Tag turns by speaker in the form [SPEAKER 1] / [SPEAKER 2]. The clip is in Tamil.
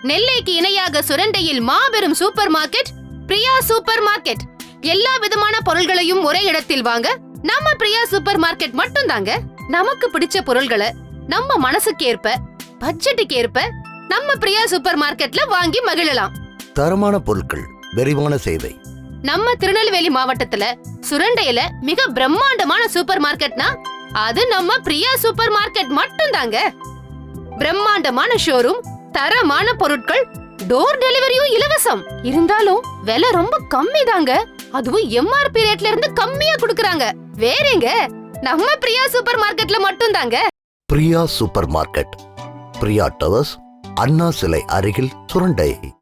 [SPEAKER 1] நெல்லைக்கு இணையாக சுரண்டையில் மாபெரும் super market Priya super market. எல்லா விதமான பொருள்களையும் ஒரே இடத்தில் வாங்க நம்ம பிரியா சூப்பர் மார்க்கெட் மட்டும் தாங்க. நமக்கு பிடிச்ச பொருள்களை நம்ம மனசுக்கு ஏற்ப பட்ஜெட்டுக்கு ஏற்ப நம்ம பிரியா சூப்பர் மார்க்கெட்ல வாங்கி மகிழலாம்.
[SPEAKER 2] தரமான பொருட்கள், விரைவான சேவை.
[SPEAKER 1] நம்ம திருநெல்வேலி மாவட்டத்துல சுரண்டையில மிக பிரம்மாண்டமான சூப்பர் மார்க்கெட்னா அது நம்ம பிரியா சூப்பர் மார்க்கெட் மட்டும் தாங்க. பிரம்மாண்டமான ஷோரூம், தரமான பொருட்கள், டோர் டெலிவரியும் இலவசம். இருந்தாலும் விலை ரொம்ப கம்மி தாங்க. அதுவும் MRP ரேட்ல இருந்து கம்மியா குடுக்கறாங்க. வேறங்க நம்ம பிரியா சூப்பர் மார்க்கெட்ல மட்டும் தாங்க.
[SPEAKER 2] Priya super market, Priya towers, Anna சிலை அருகில், சுரண்டை.